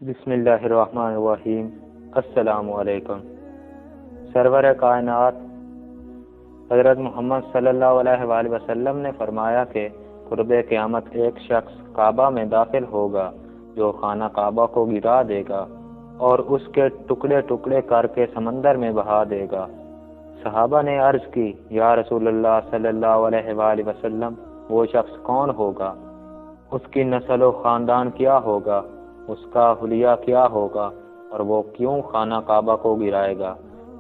بسم اللہ الرحمن الرحیم۔ السلام علیکم۔ سرور کائنات حضرت محمد صلی اللہ علیہ وآلہ وسلم نے فرمایا کہ قرب قیامت ایک شخص کعبہ میں داخل ہوگا جو خانہ کعبہ کو گرا دے گا اور اس کے ٹکڑے ٹکڑے کر کے سمندر میں بہا دے گا۔ صحابہ نے عرض کی، یا رسول اللہ صلی اللہ علیہ وآلہ وسلم، وہ شخص کون ہوگا؟ اس کی نسل و خاندان کیا ہوگا؟ اس کا حلیہ کیا ہوگا اور وہ کیوں خانہ کعبہ کو گرائے گا؟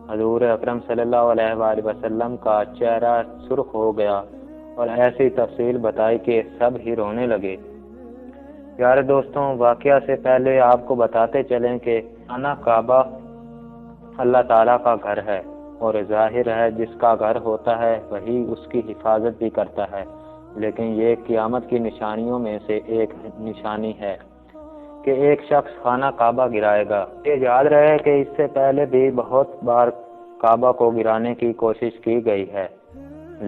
حضور اکرم صلی اللہ علیہ وآلہ وسلم کا چہرہ سرخ ہو گیا اور ایسی تفصیل بتائی کہ سب ہی رونے لگے۔ پیارے دوستوں، واقعہ سے پہلے آپ کو بتاتے چلیں کہ خانہ کعبہ اللہ تعالیٰ کا گھر ہے، اور ظاہر ہے جس کا گھر ہوتا ہے وہی اس کی حفاظت بھی کرتا ہے، لیکن یہ قیامت کی نشانیوں میں سے ایک نشانی ہے کہ ایک شخص خانہ کعبہ گرائے گا۔ یہ یاد رہے کہ اس سے پہلے بھی بہت بار کعبہ کو گرانے کی کوشش کی گئی ہے،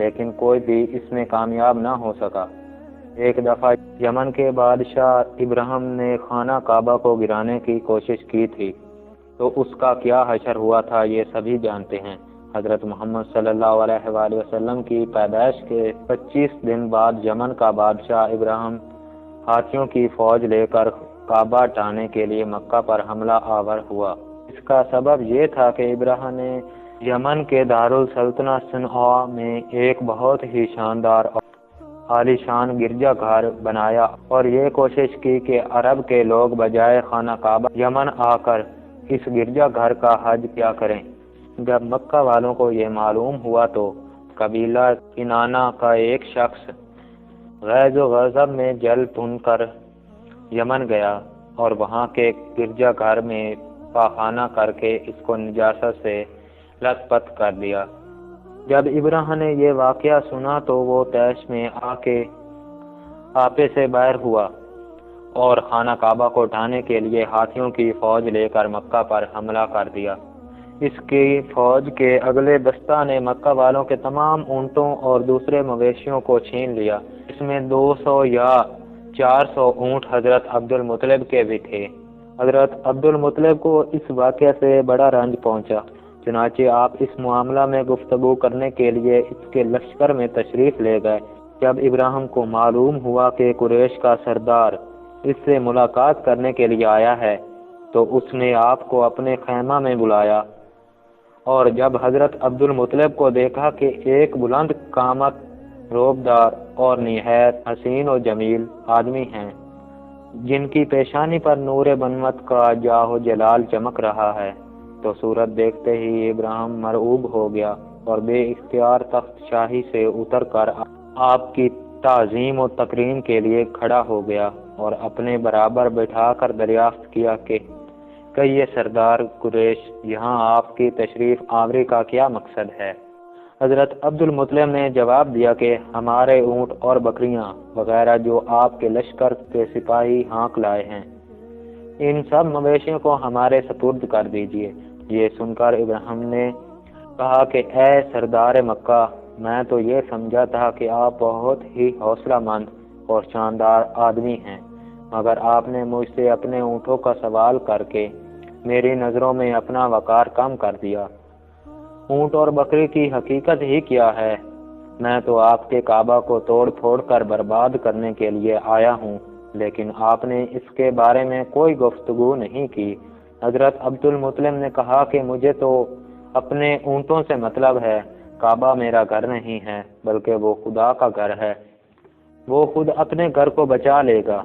لیکن کوئی بھی اس میں کامیاب نہ ہو سکا۔ ایک دفعہ یمن کے بادشاہ ابراہیم نے خانہ کعبہ کو گرانے کی کوشش کی تھی، تو اس کا کیا حشر ہوا تھا یہ سبھی جانتے ہیں۔ حضرت محمد صلی اللہ علیہ وآلہ وسلم کی پیدائش کے 25 دن بعد یمن کا بادشاہ ابراہیم ہاتھیوں کی فوج لے کر کعبہ ڈھانے کے لیے مکہ پر حملہ آور ہوا۔ اس کا سبب یہ تھا کہ ابراہیم نے یمن کے دارالسلطنہ صنعاء میں ایک بہت ہی شاندار اور عالیشان گرجا گھر بنایا اور یہ کوشش کی کہ عرب کے لوگ بجائے خانہ کعبہ یمن آ کر اس گرجا گھر کا حج کیا کریں۔ جب مکہ والوں کو یہ معلوم ہوا تو قبیلہ کنانہ کا ایک شخص غیظ و غضب میں جل بھن کر یمن گیا اور وہاں کے گرجا گھر میں پاخانہ کر کے اس کو نجاست سے لت پت کر دیا۔ جب ابراہیم نے یہ واقعہ سنا تو وہ طیش میں آ کے آپے سے باہر ہوا اور خانہ کعبہ کو ڈھانے کے لیے ہاتھیوں کی فوج لے کر مکہ پر حملہ کر دیا۔ اس کی فوج کے اگلے دستہ نے مکہ والوں کے تمام اونٹوں اور دوسرے مویشیوں کو چھین لیا۔ اس میں 200 یا 400 اونٹ حضرت عبد المطلب کے بھی تھے۔ حضرت عبد المطلب کو اس واقعہ سے بڑا رنج پہنچا، چنانچہ آپ اس معاملہ میں گفتگو کرنے کے لیے اس کے لشکر میں تشریف لے گئے۔ جب ابراہیم کو معلوم ہوا کہ قریش کا سردار اس سے ملاقات کرنے کے لیے آیا ہے تو اس نے آپ کو اپنے خیمہ میں بلایا، اور جب حضرت عبد المطلب کو دیکھا کہ ایک بلند قامت، روبدار اور نہایت حسین و جمیل آدمی ہیں جن کی پیشانی پر نور بنوت کا جاہ و جلال چمک رہا ہے، تو صورت دیکھتے ہی ابراہیم مرعوب ہو گیا اور بے اختیار تخت شاہی سے اتر کر آپ کی تعظیم و تکریم کے لیے کھڑا ہو گیا اور اپنے برابر بٹھا کر دریافت کیا کہ یہ سردار قریش، یہاں آپ کی تشریف آوری کا کیا مقصد ہے؟ حضرت عبد المطلب نے جواب دیا کہ ہمارے اونٹ اور بکریاں وغیرہ جو آپ کے لشکر کے سپاہی ہانک لائے ہیں، ان سب مویشیوں کو ہمارے سپرد کر دیجیے۔ یہ سن کر ابراہیم نے کہا کہ اے سردار مکہ، میں تو یہ سمجھا تھا کہ آپ بہت ہی حوصلہ مند اور شاندار آدمی ہیں، مگر آپ نے مجھ سے اپنے اونٹوں کا سوال کر کے میری نظروں میں اپنا وقار کم کر دیا۔ اونٹ اور بکری کی حقیقت ہی کیا ہے؟ میں تو آپ کے کعبہ کو توڑ پھوڑ کر برباد کرنے کے لیے آیا ہوں، لیکن آپ نے اس کے بارے میں کوئی گفتگو نہیں کی۔ حضرت عبد المطلب نے کہا کہ مجھے تو اپنے اونٹوں سے مطلب ہے، کعبہ میرا گھر نہیں ہے بلکہ وہ خدا کا گھر ہے، وہ خود اپنے گھر کو بچا لے گا،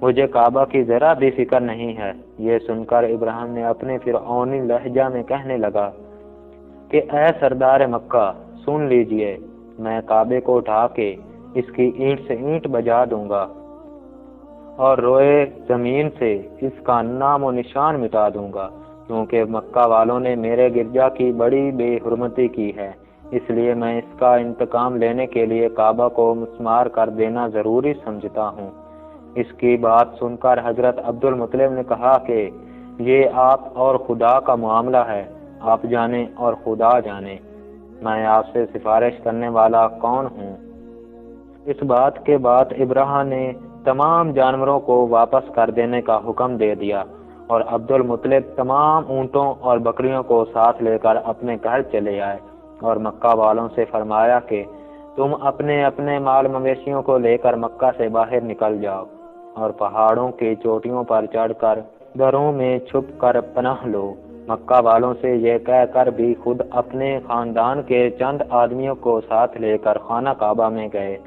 مجھے کعبہ کی ذرا بھی فکر نہیں ہے۔ یہ سن کر ابراہیم نے اپنے فرعونی لہجہ میں کہنے لگا کہ اے سردار مکہ، سن لیجئے، میں کعبے کو ڈھا کے اس کی اینٹ سے اینٹ بجا دوں گا اور روئے زمین سے اس کا نام و نشان مٹا دوں گا، کیونکہ مکہ والوں نے میرے گرجا کی بڑی بے حرمتی کی ہے، اس لیے میں اس کا انتقام لینے کے لیے کعبہ کو مسمار کر دینا ضروری سمجھتا ہوں۔ اس کی بات سن کر حضرت عبد المطلب نے کہا کہ یہ آپ اور خدا کا معاملہ ہے، آپ جانیں اور خدا جانے، میں آپ سے سفارش کرنے والا کون ہوں؟ اس بات کے بعد ابراہیم نے تمام جانوروں کو واپس کر دینے کا حکم دے دیا اور عبد المطلب تمام اونٹوں اور بکریوں کو ساتھ لے کر اپنے گھر چلے آئے اور مکہ والوں سے فرمایا کہ تم اپنے اپنے مال مویشیوں کو لے کر مکہ سے باہر نکل جاؤ اور پہاڑوں کی چوٹیوں پر چڑھ کر گھروں میں چھپ کر پناہ لو۔ مکہ والوں سے یہ کہہ کر بھی خود اپنے خاندان کے چند آدمیوں کو ساتھ لے کر خانہ کعبہ میں گئے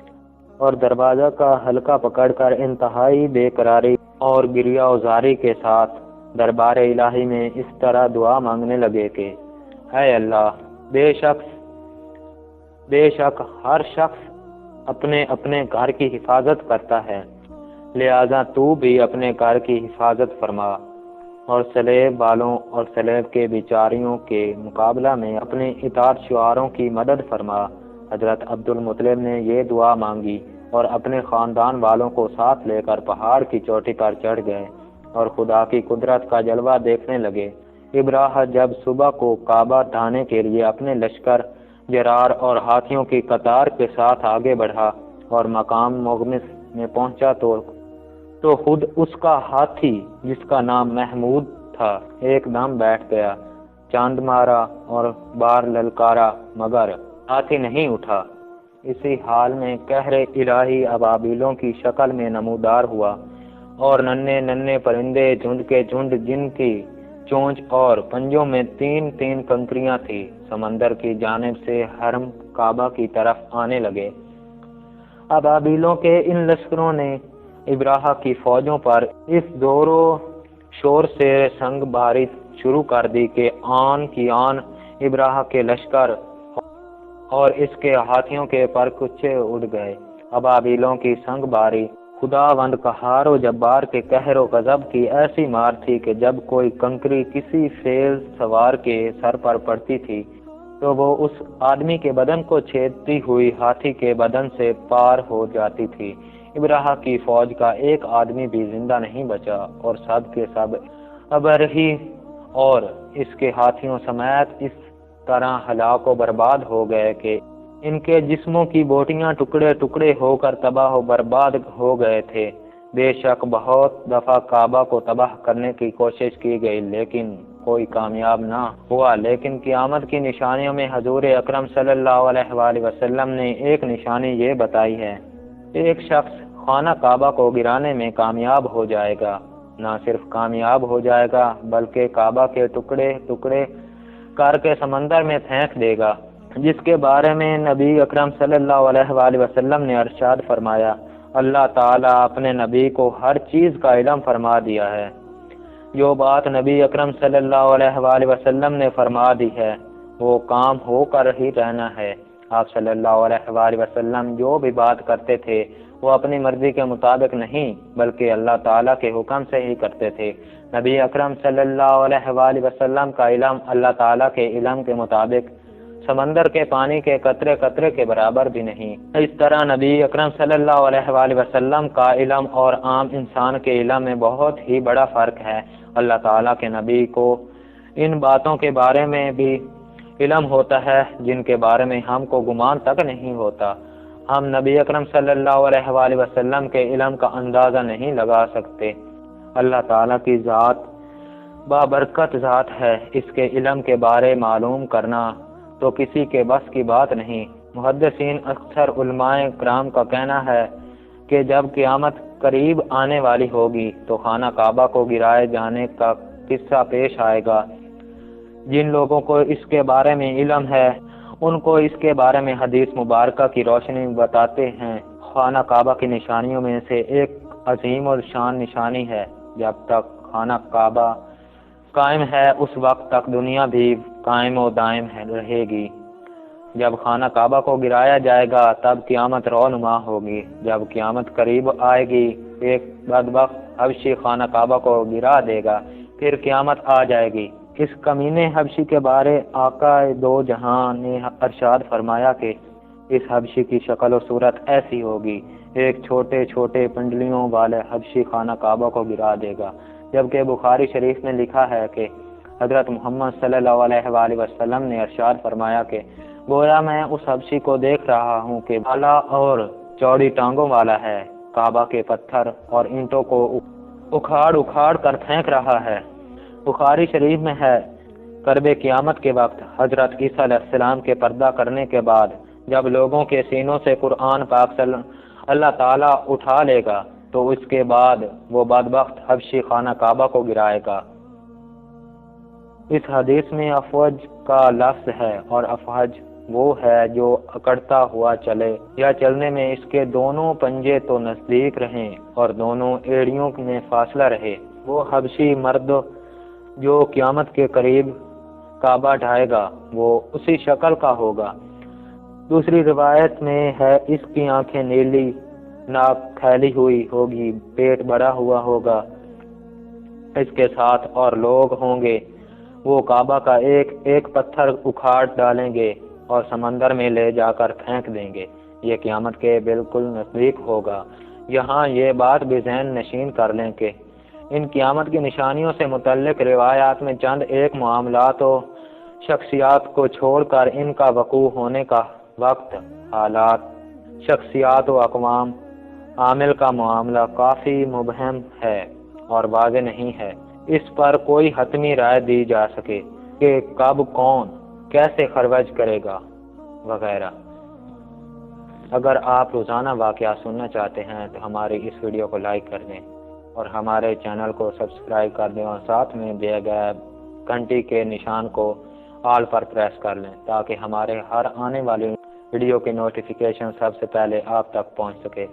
اور دروازہ کا حلقہ پکڑ کر انتہائی بے قراری اور گریہ وزاری کے ساتھ دربار الہی میں اس طرح دعا مانگنے لگے کہ اے اللہ، بے شک ہر شخص اپنے اپنے گھر کی حفاظت کرتا ہے، لہذا تو بھی اپنے گھر کی حفاظت فرما اور سلیب والوں اور سلیب کے بیچاریوں کے مقابلہ میں اپنے اطاعت شعاروں کی مدد فرما۔ حضرت عبد المطلب نے یہ دعا مانگی اور اپنے خاندان والوں کو ساتھ لے کر پہاڑ کی چوٹی پر چڑھ گئے اور خدا کی قدرت کا جلوہ دیکھنے لگے۔ ابراہ جب صبح کو کعبہ ڈھانے کے لیے اپنے لشکر، جرار اور ہاتھیوں کی قطار کے ساتھ آگے بڑھا اور مقام مغمس میں پہنچا تو خود اس کا ہاتھی، جس کا نام محمود تھا، ایک دم بیٹھ گیا، چاند مارا اور بار للکارا مگر ہاتھی نہیں اٹھا۔ اسی حال میں قہر الہی ابابیلوں کی شکل میں نمودار ہوا اور ننھے ننھے پرندے جھنڈ کے جھنڈ، جن کی چونچ اور پنجوں میں تین تین کنکریاں تھیں، سمندر کی جانب سے حرم کعبہ کی طرف آنے لگے۔ ابابیلوں کے ان لشکروں نے ابراہ کی فوجوں پر اس زور و شور سے سنگ باری شروع کر دی کہ آن کی آن ابراہ کے لشکر اور اس کے ہاتھیوں کے پر کچھے اڑ گئے۔ ابابیلوں کی سنگ باری خداوند قہار و جبار کے قہر و غضب کی ایسی مار تھی کہ جب کوئی کنکری کسی فیل سوار کے سر پر پڑتی تھی تو وہ اس آدمی کے بدن کو چھیدتی ہوئی ہاتھی کے بدن سے پار ہو جاتی تھی۔ ابراہ کی فوج کا ایک آدمی بھی زندہ نہیں بچا اور سب کے سب ابرہی اور اس کے ہاتھیوں سمیت اس طرح ہلاک و برباد ہو گئے کہ ان کے جسموں کی بوٹیاں ٹکڑے ٹکڑے ہو کر تباہ و برباد ہو گئے تھے۔ بے شک بہت دفعہ کعبہ کو تباہ کرنے کی کوشش کی گئی لیکن کوئی کامیاب نہ ہوا، لیکن قیامت کی نشانیوں میں حضور اکرم صلی اللہ علیہ وآلہ وسلم نے ایک نشانی یہ بتائی ہے، ایک شخص خانہ کعبہ کو گرانے میں کامیاب ہو جائے گا، نہ صرف کامیاب ہو جائے گا بلکہ کعبہ کے ٹکڑے ٹکڑے کر کے سمندر میں پھینک دے گا، جس کے بارے میں نبی اکرم صلی اللہ علیہ وآلہ وسلم نے ارشاد فرمایا، اللہ تعالیٰ اپنے نبی کو ہر چیز کا علم فرما دیا ہے۔ جو بات نبی اکرم صلی اللہ علیہ وآلہ وسلم نے فرما دی ہے وہ کام ہو کر ہی رہنا ہے۔ آپ صلی اللہ علیہ وآلہ وسلم جو بھی بات کرتے تھے وہ اپنی مرضی کے مطابق نہیں بلکہ اللہ تعالیٰ کے حکم سے ہی کرتے تھے۔ نبی اکرم صلی اللہ علیہ وآلہ وسلم کا علم اللہ تعالیٰ کے علم کے مطابق سمندر کے پانی کے قطرے قطرے کے برابر بھی نہیں۔ اس طرح نبی اکرم صلی اللہ علیہ وآلہ وسلم کا علم اور عام انسان کے علم میں بہت ہی بڑا فرق ہے۔ اللہ تعالیٰ کے نبی کو ان باتوں کے بارے میں بھی علم ہوتا ہے جن کے بارے میں ہم کو گمان تک نہیں ہوتا۔ ہم نبی اکرم صلی اللہ علیہ وآلہ وسلم کے علم کا اندازہ نہیں لگا سکتے۔ اللہ تعالیٰ کی ذات بابرکت ذات ہے، اس کے علم کے بارے معلوم کرنا تو کسی کے بس کی بات نہیں۔ محدثین اکثر علماء کرام کا کہنا ہے کہ جب قیامت قریب آنے والی ہوگی تو خانہ کعبہ کو گرائے جانے کا قصہ پیش آئے گا۔ جن لوگوں کو اس کے بارے میں علم ہے ان کو اس کے بارے میں حدیث مبارکہ کی روشنی بتاتے ہیں۔ خانہ کعبہ کی نشانیوں میں سے ایک عظیم الشان نشانی ہے، جب تک خانہ کعبہ قائم ہے اس وقت تک دنیا بھی قائم و دائم رہے گی۔ جب خانہ کعبہ کو گرایا جائے گا تب قیامت رونما ہوگی۔ جب قیامت قریب آئے گی ایک بدبخت حبشی خانہ کعبہ کو گرا دے گا، پھر قیامت آ جائے گی۔ اس کمینے حبشی کے بارے آقا دو جہاں نے ارشاد فرمایا کہ اس حبشی کی شکل و صورت ایسی ہوگی، ایک چھوٹے چھوٹے پنڈلیوں والے حبشی خانہ کعبہ کو گرا دے گا۔ جبکہ بخاری شریف میں لکھا ہے کہ حضرت محمد صلی اللہ علیہ وآلہ وسلم نے ارشاد فرمایا کہ گویا میں اس حبشی کو دیکھ رہا ہوں کہ بھلا اور چوڑی ٹانگوں والا ہے، کعبہ کے پتھر اور اینٹوں کو اکھاڑ اکھاڑ کر پھینک رہا ہے۔ بخاری شریف میں ہے، قرب قیامت کے وقت حضرت عیسیٰ علیہ السلام کے پردہ کرنے کے بعد جب لوگوں کے سینوں سے قرآن پاک اللہ تعالیٰ اٹھا لے گا تو اس کے بعد وہ بدبخت حبشی خانہ کعبہ کو گرائے گا۔ اس حدیث میں افوج کا لفظ ہے، اور افوج وہ ہے جو اکڑتا ہوا چلے یا چلنے میں اس کے دونوں پنجے تو نزدیک رہیں اور دونوں ایڑیوں میں فاصلہ رہے۔ وہ حبشی مرد جو قیامت کے قریب کعبہ ڈھائے گا وہ اسی شکل کا ہوگا۔ دوسری روایت میں ہے اس کی آنکھیں نیلی، ناک پھیلی ہوئی ہوگی، پیٹ بڑا ہوا ہوگا، اس کے ساتھ اور لوگ ہوں گے۔ وہ کعبہ کا ایک ایک پتھر اکھاڑ ڈالیں گے اور سمندر میں لے جا کر پھینک دیں گے۔ یہ قیامت کے بالکل نزدیک ہوگا۔ یہاں یہ بات بھی ذہن نشین کر لیں کہ ان قیامت کی نشانیوں سے متعلق روایات میں چند ایک معاملات و شخصیات کو چھوڑ کر ان کا وقوع ہونے کا وقت، حالات، شخصیات و اقوام، عامل کا معاملہ کافی مبہم ہے اور واضح نہیں ہے۔ اس پر کوئی حتمی رائے دی جا سکے کہ کب کون کیسے خرچ کرے گا وغیرہ۔ اگر آپ روزانہ واقعات سننا چاہتے ہیں تو ہماری اس ویڈیو کو لائک کر دیں اور ہمارے چینل کو سبسکرائب کر دیں اور ساتھ میں دیے گئے گھنٹی کے نشان کو آل پر پریس کر لیں تاکہ ہمارے ہر آنے والی ویڈیو کی نوٹیفیکیشن سب سے پہلے آپ تک پہنچ سکے۔